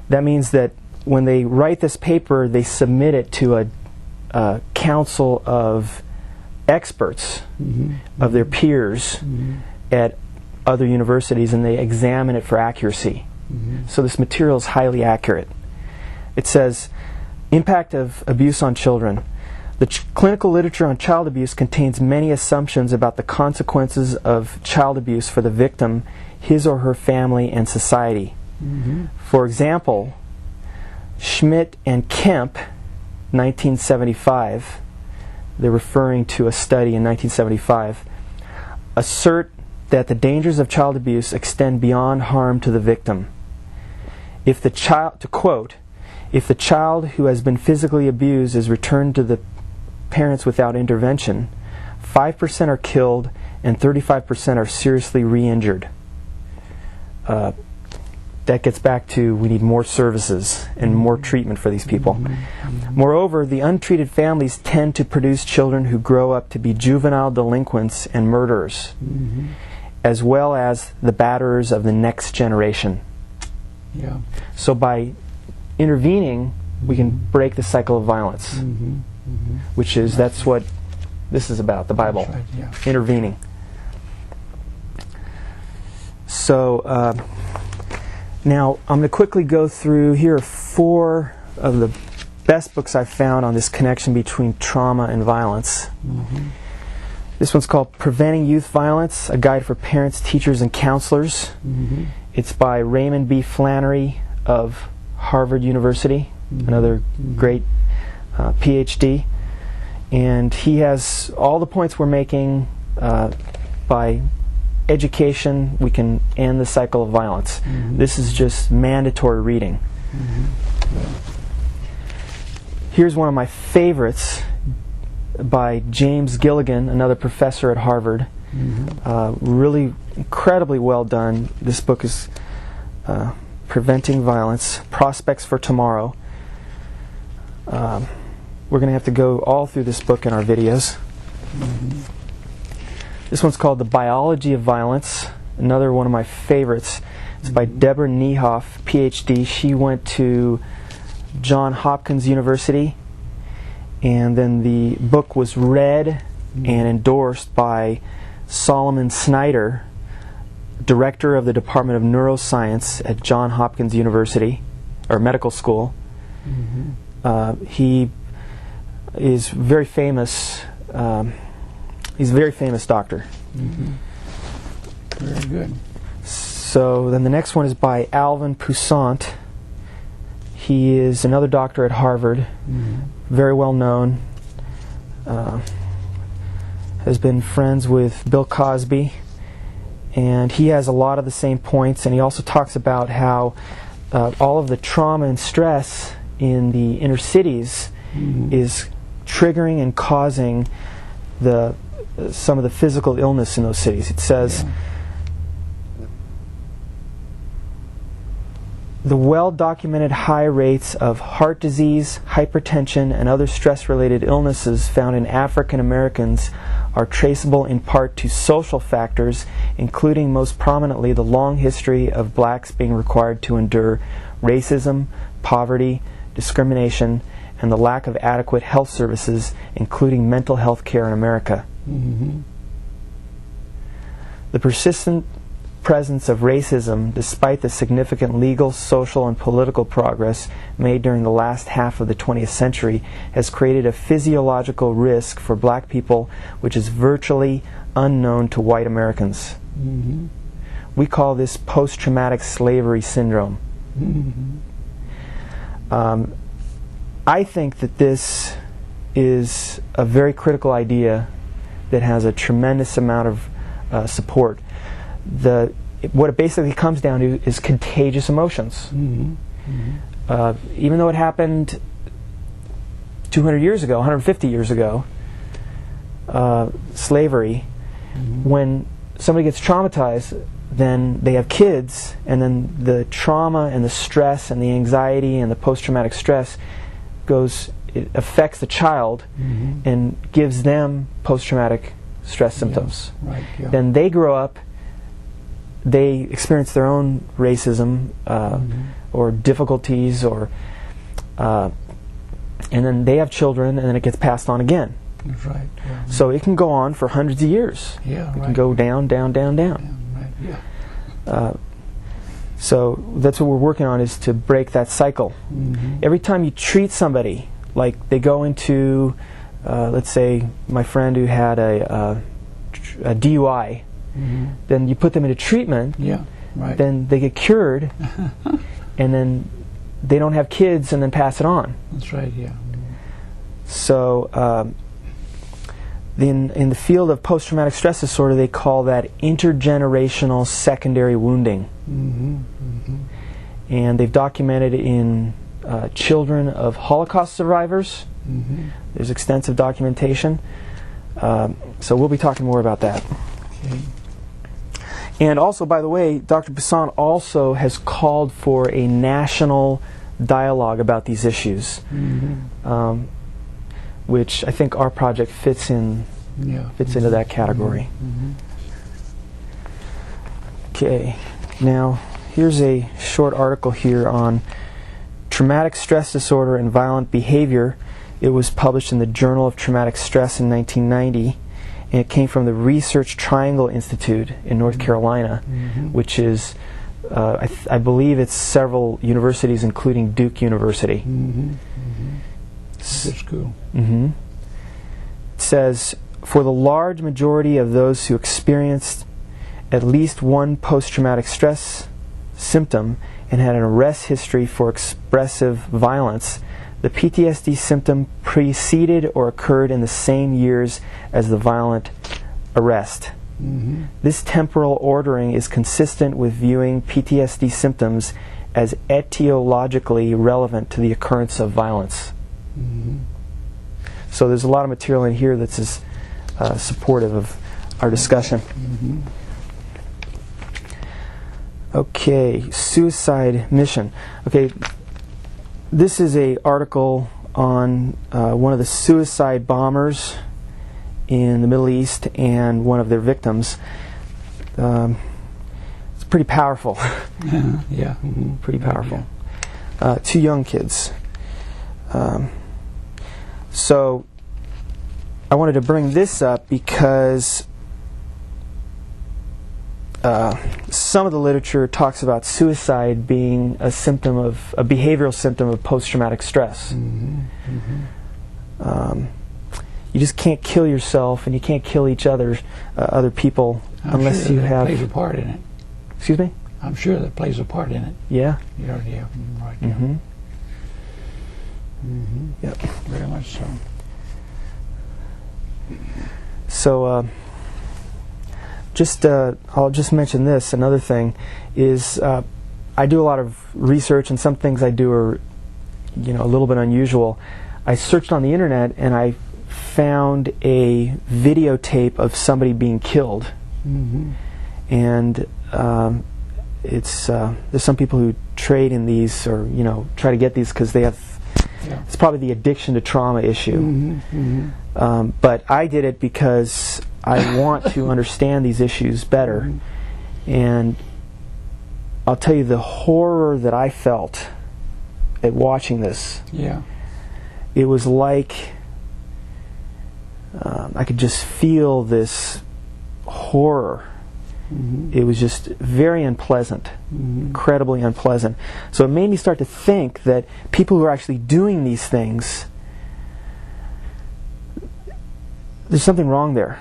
S1: that when they write this paper, they submit it to a council of experts of their peers at other universities, and they examine it for accuracy. So this material is highly accurate. It says, impact of abuse on children. The clinical literature on child abuse contains many assumptions about the consequences of child abuse for the victim, his or her family, and society.
S2: Mm-hmm.
S1: For example, Schmidt and Kemp, 1975, they're referring to a study in 1975, assert that the dangers of child abuse extend beyond harm to the victim. If the child, to quote, if the child who has been physically abused is returned to the parents without intervention, 5% are killed and 35% are seriously re-injured. That gets back to we need more services and more treatment for these people. Moreover, the untreated families tend to produce children who grow up to be juvenile delinquents and murderers, as well as the batterers of the next generation.
S2: Yeah.
S1: So by intervening, we can break the cycle of violence, which is, that's what this is about, the Bible.
S2: That's right, yeah.
S1: Intervening. So now I'm going to quickly go through, here are 4 of the best books I've found on this connection between trauma and violence. This one's called Preventing Youth Violence, A Guide for Parents, Teachers, and Counselors. It's by Raymond B. Flannery of Harvard University, another great PhD. And he has all the points we're making. By education, we can end the cycle of violence. This is just mandatory reading. Here's one of my favorites by James Gilligan, another professor at Harvard. Really incredibly well done. This book is Preventing Violence, Prospects for Tomorrow. We're going to have to go all through this book in our videos. This one's called The Biology of Violence, another one of my favorites. It's by Deborah Niehoff, PhD. She went to Johns Hopkins University, and then the book was read and endorsed by Solomon Snyder, director of the Department of Neuroscience at Johns Hopkins University, or medical school. He is very famous. He's a very famous doctor.
S2: Very good.
S1: So then the next one is by Alvin Poussant. He is another doctor at Harvard, very well known. Has been friends with Bill Cosby, and he has a lot of the same points, and he also talks about how all of the trauma and stress in the inner cities is triggering and causing some of the physical illness in those cities. It says, the well-documented high rates of heart disease, hypertension, and other stress-related illnesses found in African Americans are traceable in part to social factors, including most prominently the long history of blacks being required to endure racism, poverty, discrimination, and the lack of adequate health services, including mental health care in America. The persistent presence of racism, despite the significant legal, social, and political progress made during the last half of the 20th century, has created a physiological risk for black people which is virtually unknown to white Americans. We call this post-traumatic slavery syndrome. I think that this is a very critical idea that has a tremendous amount of support. What it basically comes down to is contagious emotions. Even though it happened 200 years ago, 150 years ago, slavery, when somebody gets traumatized, then they have kids, and then the trauma and the stress and the anxiety and the post-traumatic stress it affects the child and gives them post-traumatic stress symptoms. Then they grow up, they experience their own racism or difficulties, or and then they have children, and then it gets passed on again.
S2: That's right.
S1: So it can go on for hundreds of years. It can go down, down, down, down. So that's what we're working on, is to break that cycle. Every time you treat somebody, like they go into, let's say my friend who had a DUI, then you put them into treatment, then they get cured, and then they don't have kids and then pass it on.
S2: That's right, yeah.
S1: So in the field of post-traumatic stress disorder, they call that intergenerational secondary wounding. And they've documented it in children of Holocaust survivors. There's extensive documentation. So we'll be talking more about that.
S2: Okay.
S1: And also, by the way, Dr. Poussin also has called for a national dialogue about these issues, which I think our project fits into that category. Okay, now here's a short article here on traumatic stress disorder and violent behavior. It was published in the Journal of Traumatic Stress in 1990, and it came from the Research Triangle Institute in North Carolina, which is, I believe it's several universities, including Duke University.
S2: That's cool.
S1: It says, for the large majority of those who experienced at least one post-traumatic stress symptom and had an arrest history for expressive violence, the PTSD symptom preceded or occurred in the same years as the violent arrest. This temporal ordering is consistent with viewing PTSD symptoms as etiologically relevant to the occurrence of violence. So there's a lot of material in here that's supportive of our discussion. Okay, suicide mission. Okay, this is an article on one of the suicide bombers in the Middle East and one of their victims. It's pretty powerful. Pretty powerful. Two young kids. So I wanted to bring this up because some of the literature talks about suicide being a behavioral symptom of post-traumatic stress. You just can't kill yourself, and you can't kill other people, unless you have.
S2: Plays a part in it.
S1: Excuse me?
S2: I'm sure that plays a part in it.
S1: Yeah.
S2: Yeah. Right.
S1: Yep.
S2: Very much so.
S1: So, I'll just mention this. Another thing is, I do a lot of research, and some things I do are, a little bit unusual. I searched on the internet, and I found a videotape of somebody being killed, and there's some people who trade in these, or try to get these because they have. It's probably the addiction to trauma issue. But I did it because I want to understand these issues better. And I'll tell you the horror that I felt at watching this. It was like I could just feel this horror. It was just very unpleasant, incredibly unpleasant. So it made me start to think that people who are actually doing these things, there's something wrong there.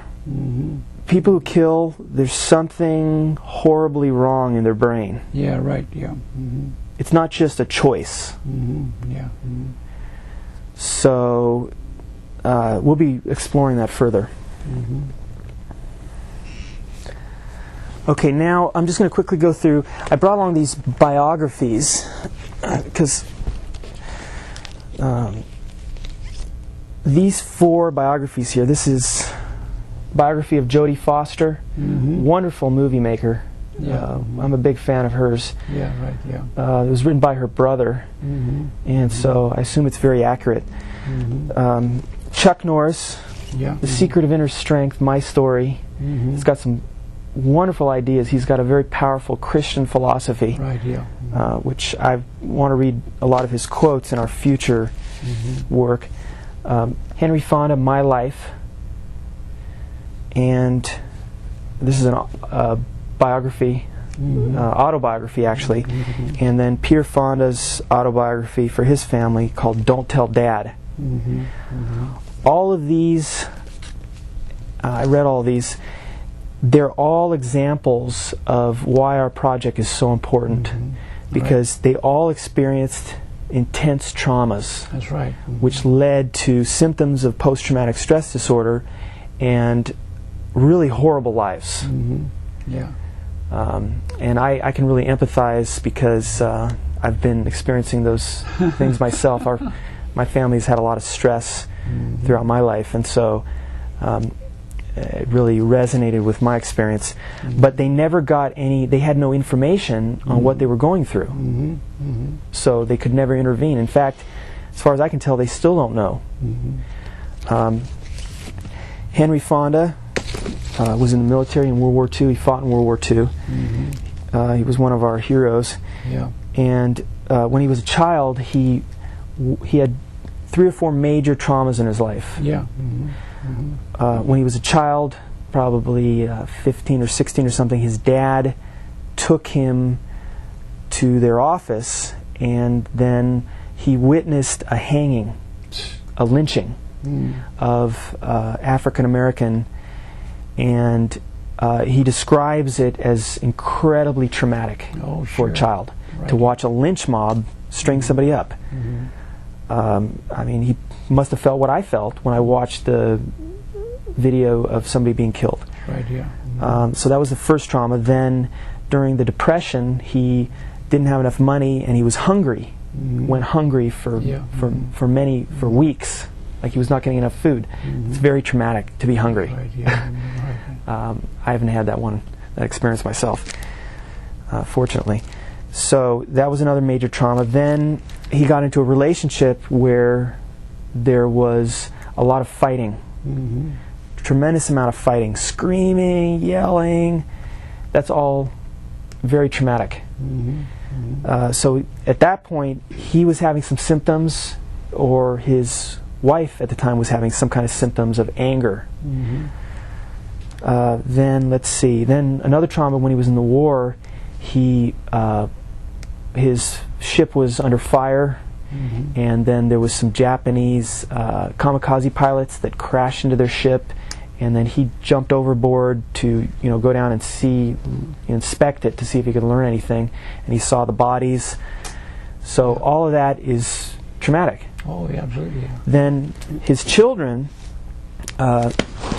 S1: People who kill, there's something horribly wrong in their brain. It's not just a choice. So we'll be exploring that further. Okay, now I'm just going to quickly go through. I brought along these biographies because these 4 biographies here. This is biography of Jodie Foster, wonderful movie maker. I'm a big fan of hers. It was written by her brother, and so I assume it's very accurate. Chuck Norris, The Secret of Inner Strength, My Story. It's got some wonderful ideas. He's got a very powerful Christian philosophy, which I want to read a lot of his quotes in our future work. Henry Fonda, My Life, and this is a biography autobiography, actually, and then Pierre Fonda's autobiography for his family called Don't Tell Dad. All of these, I read all of these, they're all examples of why our project is so important, because they all experienced intense traumas.
S2: That's right.
S1: Which led to symptoms of post-traumatic stress disorder and really horrible lives.
S2: Yeah.
S1: And I can really empathize, because I've been experiencing those things myself. My family's had a lot of stress throughout my life, and so it really resonated with my experience. But they never got they had no information on what they were going through. So they could never intervene. In fact, as far as I can tell, they still don't know. Henry Fonda was in the military in World War II. He fought in World War II. He was one of our heroes.
S2: Yeah.
S1: And when he was a child, he had 3 or 4 major traumas in his life.
S2: Yeah.
S1: When he was a child, probably 15 or 16 or something, his dad took him to their office, and then he witnessed a hanging, a lynching of African American, and he describes it as incredibly traumatic for a child to watch a lynch mob string somebody up. I mean, he must have felt what I felt when I watched the video of somebody being killed.
S2: Right, yeah.
S1: So that was the first trauma. Then during the Depression, he didn't have enough money, and he was hungry. Went hungry for weeks. Like he was not getting enough food. It's very traumatic to be hungry.
S2: Right, yeah.
S1: I haven't had that experience myself, fortunately. So that was another major trauma. Then he got into a relationship where there was a lot of fighting. Tremendous amount of fighting, screaming, yelling. That's all very traumatic. So at that point, he was having some symptoms, or his wife at the time was having some kind of symptoms of anger. Then let's see. Then another trauma when he was in the war. His ship was under fire, and then there was some Japanese kamikaze pilots that crashed into their ship, and then he jumped overboard to go down and inspect it to see if he could learn anything, and he saw the bodies. So all of that is traumatic.
S2: Oh, yeah, absolutely. Yeah.
S1: Then his children,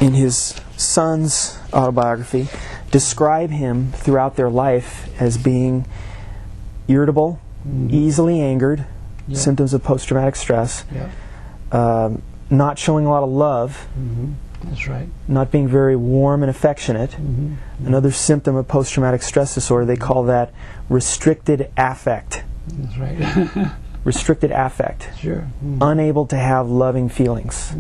S1: in his son's autobiography, describe him throughout their life as being irritable, easily angered, symptoms of post-traumatic stress, not showing a lot of love,
S2: that's right,
S1: not being very warm and affectionate. Another symptom of post-traumatic stress disorder, they call that restricted affect.
S2: That's right.
S1: Restricted affect.
S2: Sure.
S1: Unable to have loving feelings.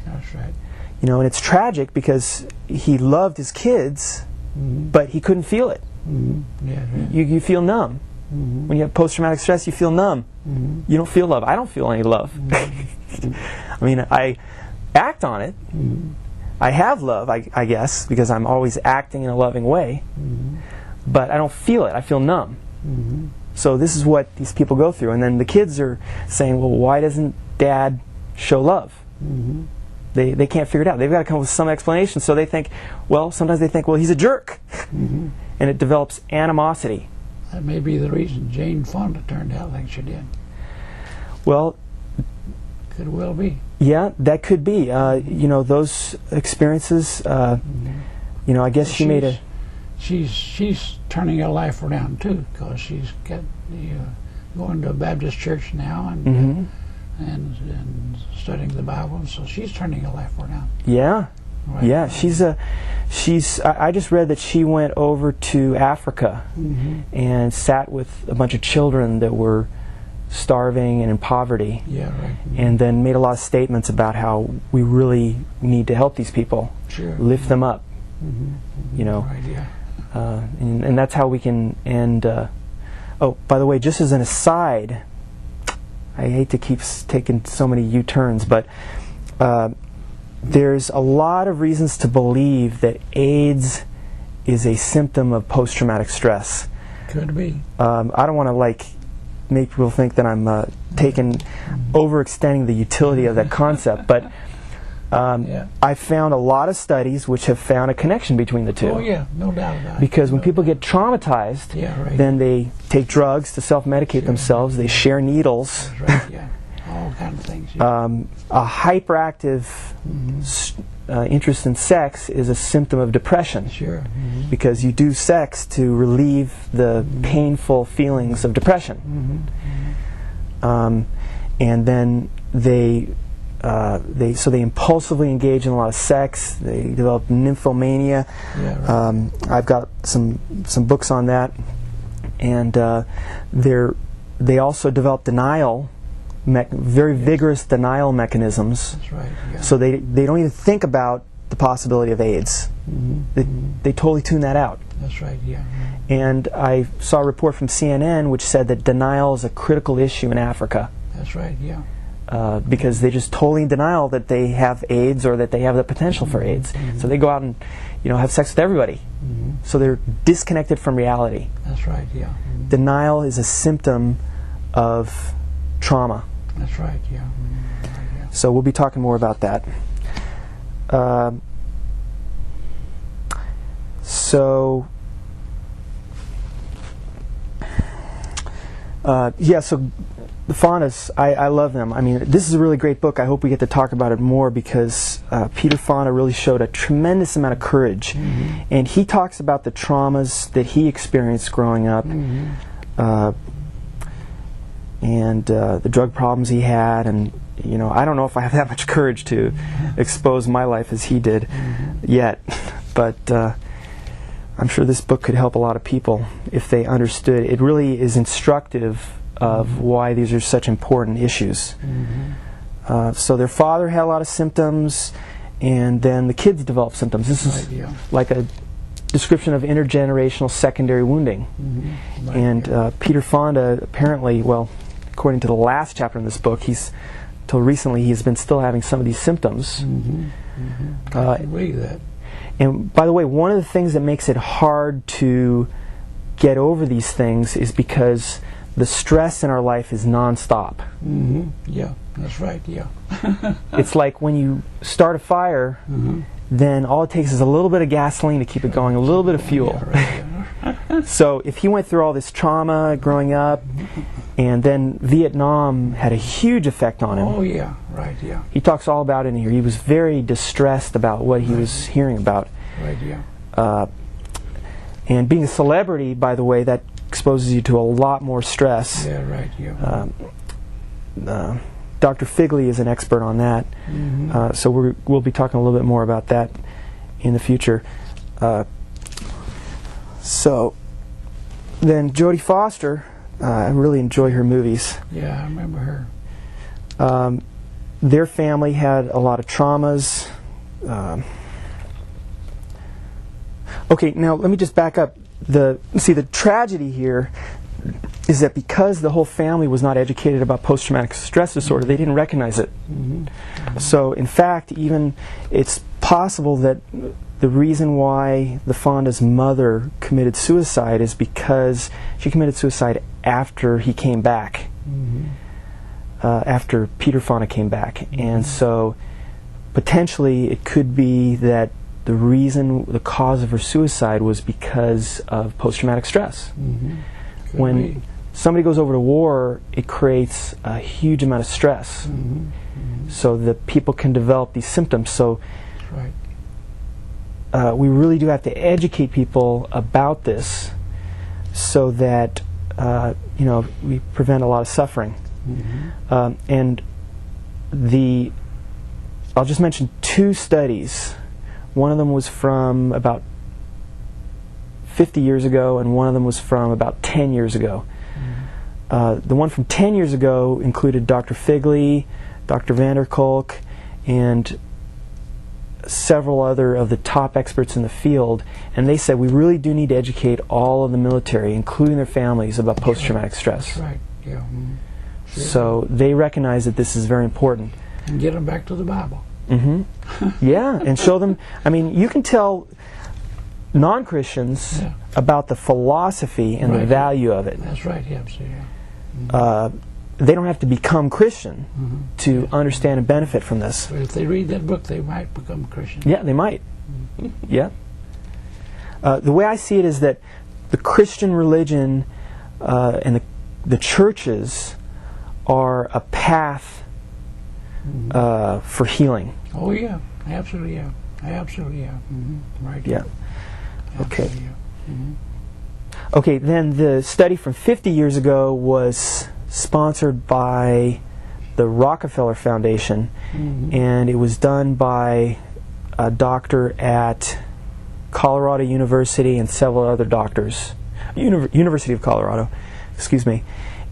S2: That's right.
S1: And it's tragic because he loved his kids, but he couldn't feel it. You feel numb. When you have post-traumatic stress, you feel numb. You don't feel love. I don't feel any love. I mean, I act on it. I have love, I guess, because I'm always acting in a loving way. But I don't feel it. I feel numb. So this is what these people go through. And then the kids are saying, well, why doesn't Dad show love? They can't figure it out. They've got to come up with some explanation. So they think, sometimes they think, he's a jerk. And it develops animosity.
S2: That may be the reason Jane Fonda turned out like she did.
S1: Well,
S2: could well be.
S1: Yeah, that could be. Those experiences. I guess she made a.
S2: She's turning her life around too, because she's got going to a Baptist church now and studying the Bible. So she's turning her life around. Yeah. Right.
S1: Yeah, she's. I just read that she went over to Africa and sat with a bunch of children that were starving and in poverty.
S2: Yeah, right.
S1: And then made a lot of statements about how we really need to help these people, lift them up.
S2: Right, yeah.
S1: And that's how we can end. By the way, just as an aside, I hate to keep taking so many U-turns, but. There's a lot of reasons to believe that AIDS is a symptom of post-traumatic stress.
S2: Could be.
S1: I don't want to make people think that I'm overextending the utility of that concept, but I found a lot of studies which have found a connection between the two.
S2: Oh yeah, no doubt about it.
S1: Because when people get traumatized, then they take drugs to self-medicate themselves, they share needles.
S2: That's right, yeah. All kinds of things. Yeah.
S1: A hyperactive interest in sex is a symptom of depression.
S2: Sure.
S1: Because you do sex to relieve the painful feelings of depression. And then they impulsively engage in a lot of sex. They develop nymphomania.
S2: Yeah, right.
S1: I've got some books on that, and they also develop denial, very vigorous denial mechanisms.
S2: That's right. Yeah.
S1: So they don't even think about the possibility of AIDS. They totally tune that out.
S2: That's right. Yeah.
S1: And I saw a report from CNN which said that denial is a critical issue in Africa.
S2: That's right. Yeah.
S1: Because they just totally in denial that they have AIDS or that they have the potential for AIDS. So they go out and have sex with everybody. So they're disconnected from reality.
S2: That's right. Yeah.
S1: Denial is a symptom of trauma.
S2: That's right. Yeah.
S1: So we'll be talking more about that. So the Fondas, I love them. I mean, this is a really great book. I hope we get to talk about it more because Peter Fonda really showed a tremendous amount of courage. And he talks about the traumas that he experienced growing up, and the drug problems he had. And, I don't know if I have that much courage to expose my life as he did yet. But I'm sure this book could help a lot of people if they understood. It really is instructive of why these are such important issues. So their father had a lot of symptoms, and then the kids developed symptoms. This is like a description of intergenerational secondary wounding. And Peter Fonda apparently, well, according to the last chapter in this book, till recently he's been still having some of these symptoms.
S2: I can believe that.
S1: And by the way, one of the things that makes it hard to get over these things is because the stress in our life is nonstop.
S2: Yeah, that's right. Yeah.
S1: It's like when you start a fire, then all it takes is a little bit of gasoline to keep it going, a little bit of fuel. So if he went through all this trauma growing up, and then Vietnam had a huge effect on him.
S2: Oh yeah, right. Yeah.
S1: He talks all about it in here. He was very distressed about what he was hearing about.
S2: Right. Yeah.
S1: And being a celebrity, by the way, that exposes you to a lot more stress.
S2: Yeah, right. Yeah.
S1: Dr. Figley is an expert on that, so we'll be talking a little bit more about that in the future. So then Jodie Foster, I really enjoy her movies.
S2: Yeah, I remember her.
S1: Their family had a lot of traumas. Okay, now let me just back up. The tragedy here is that because the whole family was not educated about post-traumatic stress disorder, they didn't recognize it. So in fact, even it's possible that the reason why the Fonda's mother committed suicide is because she committed suicide after he came back, after Peter Fonda came back. And so potentially it could be that the cause of her suicide was because of post-traumatic stress. When somebody goes over to war, it creates a huge amount of stress. So that people can develop these symptoms. So we really do have to educate people about this so that we prevent a lot of suffering. And I'll just mention two studies. One of them was from about 50 years ago, and one of them was from about 10 years ago. The one from 10 years ago included Dr. Figley, Dr. Vanderkolk, and several other of the top experts in the field, and they said we really do need to educate all of the military, including their families, about post-traumatic stress.
S2: That's right. Yeah.
S1: So they recognize that this is very important.
S2: And get them back to the Bible.
S1: Yeah, and show them. I mean, you can tell non-Christians about the philosophy and the value of it.
S2: That's right, yeah. So, yeah.
S1: They don't have to become Christian to understand and benefit from this.
S2: But if they read that book, they might become Christian.
S1: Yeah, they might. Yeah. The way I see it is that the Christian religion and the churches are a path for healing.
S2: Oh yeah, absolutely, yeah. Absolutely, yeah. Right.
S1: Yeah. Okay.
S2: Absolutely, yeah.
S1: Okay, then the study from 50 years ago was sponsored by the Rockefeller Foundation, and it was done by a doctor at Colorado University and several other doctors. University of Colorado, excuse me.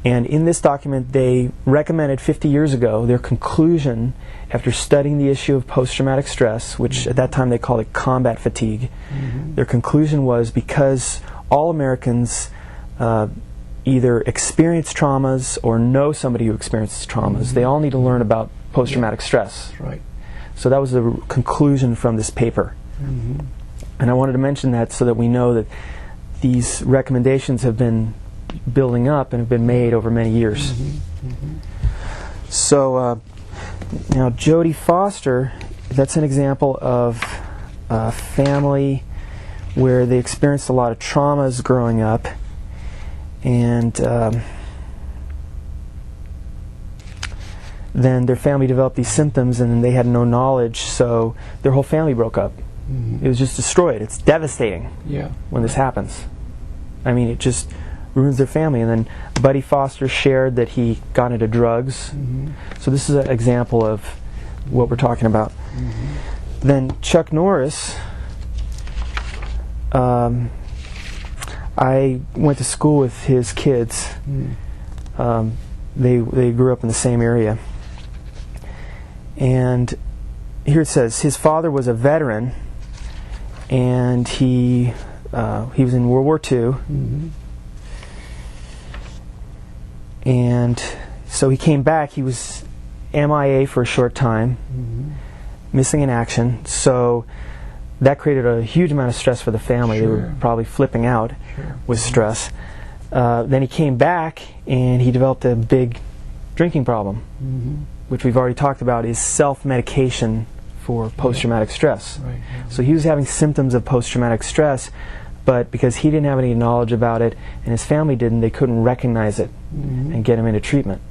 S1: And in this document, they recommended 50 years ago their conclusion after studying the issue of post-traumatic stress, which at that time they called it combat fatigue. Their conclusion was because all Americans either experience traumas or know somebody who experiences traumas, they all need to learn about post-traumatic stress.
S2: Right.
S1: So that was the conclusion from this paper. And I wanted to mention that so that we know that these recommendations have been building up and have been made over many years. So now Jodie Foster, that's an example of a family where they experienced a lot of traumas growing up, and then their family developed these symptoms and they had no knowledge, so their whole family broke up. It was just destroyed. It's devastating when this happens. I mean, it just ruins their family. And then Buddy Foster shared that he got into drugs. So this is an example of what we're talking about. Then Chuck Norris, I went to school with his kids. They grew up in the same area. And here it says his father was a veteran, and he was in World War II. And so he came back. He was MIA for a short time, missing in action. So that created a huge amount of stress for the family. They were probably flipping out with stress. Then he came back and he developed a big drinking problem, which we've already talked about is self-medication for post-traumatic stress. So he was having symptoms of post-traumatic stress, but because he didn't have any knowledge about it and his family didn't, they couldn't recognize it and get him into treatment.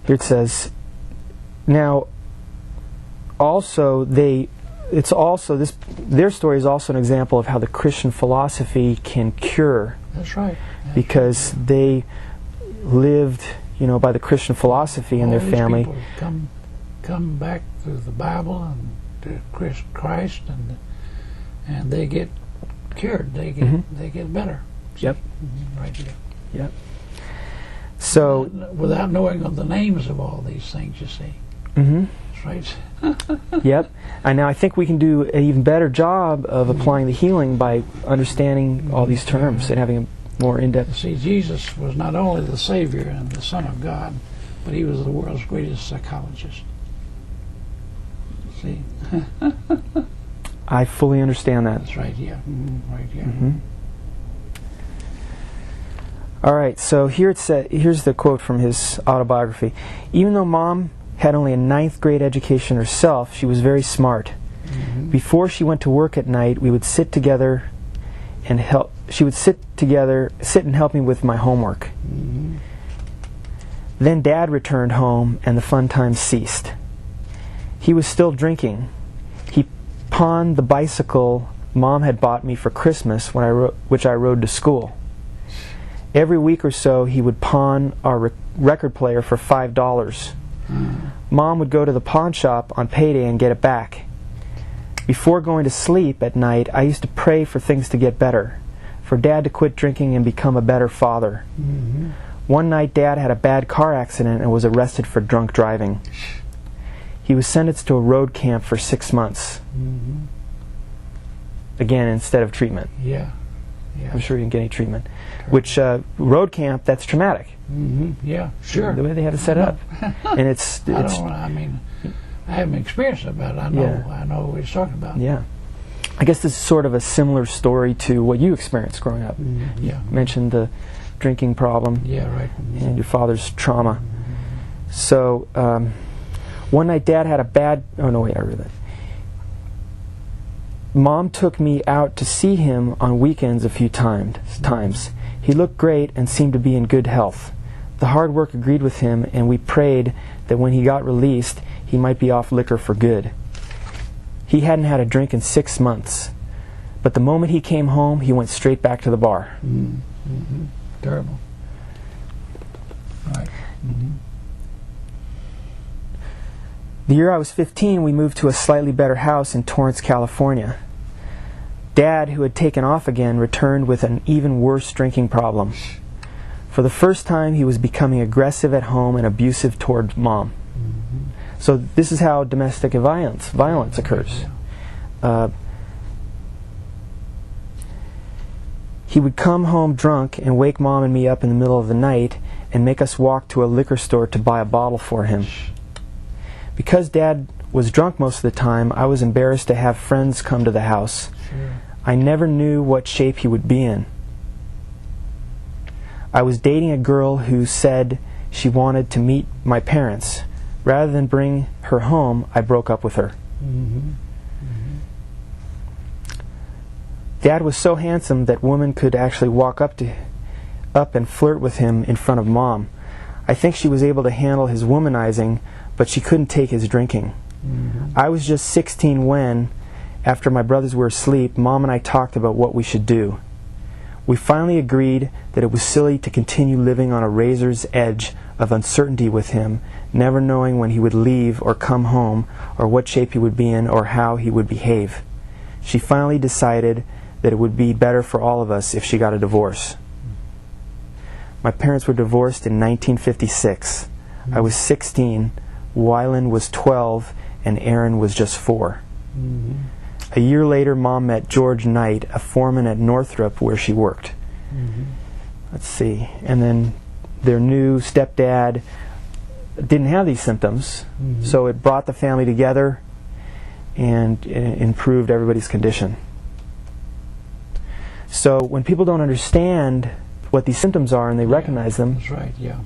S1: Here it says, now also their story is also an example of how the Christian philosophy can cure.
S2: That's right.
S1: Because they lived, by the Christian philosophy in their family.
S2: People come back to the Bible and to Christ, and they get cured. They get better.
S1: Yep.
S2: Right.
S1: Yep. So
S2: without knowing of the names of all these things, you see. That's right.
S1: Yep. And now I think we can do an even better job of applying the healing by understanding all these terms and having a more in-depth.
S2: See, Jesus was not only the Savior and the Son of God, but he was the world's greatest psychologist. See?
S1: I fully understand that.
S2: That's right, yeah. Right, yeah.
S1: All right, so here's the quote from his autobiography. Even though Mom had only a 9th grade education herself, she was very smart. Before she went to work at night, we would sit together and help. She would sit and help me with my homework. Then Dad returned home and the fun times ceased. He was still drinking. He pawned the bicycle Mom had bought me for Christmas which I rode to school. Every week or so he would pawn our record player for $5. Mom would go to the pawn shop on payday and get it back. Before going to sleep at night, I used to pray for things to get better, for Dad to quit drinking and become a better father. One night Dad had a bad car accident and was arrested for drunk driving. He was sentenced to a road camp for 6 months. Again, instead of treatment.
S2: Yeah. Yeah.
S1: I'm sure you didn't get any treatment. Which road camp, that's traumatic.
S2: Yeah, sure.
S1: The way they had to set it up, and it's
S2: I mean, I haven't experienced it, but I know what he's talking about.
S1: Yeah. I guess this is sort of a similar story to what you experienced growing up.
S2: Yeah.
S1: You mentioned the drinking problem.
S2: Yeah, right.
S1: And your father's trauma. So one night Dad had a bad... Oh, no, wait, I read that. Mom took me out to see him on weekends a few times. He looked great and seemed to be in good health. The hard work agreed with him, and we prayed that when he got released, he might be off liquor for good. He hadn't had a drink in 6 months, but the moment he came home, he went straight back to the bar.
S2: Terrible. Right.
S1: The year I was 15, we moved to a slightly better house in Torrance, California. Dad, who had taken off again, returned with an even worse drinking problem. For the first time, he was becoming aggressive at home and abusive toward Mom. So this is how domestic violence occurs. He would come home drunk and wake Mom and me up in the middle of the night and make us walk to a liquor store to buy a bottle for him. Because Dad was drunk most of the time, I was embarrassed to have friends come to the house. I never knew what shape he would be in. I was dating a girl who said she wanted to meet my parents. Rather than bring her home, I broke up with her. Dad was so handsome that women could actually walk up and flirt with him in front of Mom. I think she was able to handle his womanizing, but she couldn't take his drinking. I was just 16 when, after my brothers were asleep, Mom and I talked about what we should do. We finally agreed that it was silly to continue living on a razor's edge of uncertainty with him, never knowing when he would leave or come home, or what shape he would be in, or how he would behave. She finally decided that it would be better for all of us if she got a divorce. My parents were divorced in 1956. I was 16, Wyland was 12, and Aaron was just 4. A year later, Mom met George Knight, a foreman at Northrop where she worked. Let's see. And then their new stepdad didn't have these symptoms, so it brought the family together and improved everybody's condition. So when people don't understand what these symptoms are and they recognize them,
S2: That's right, yeah.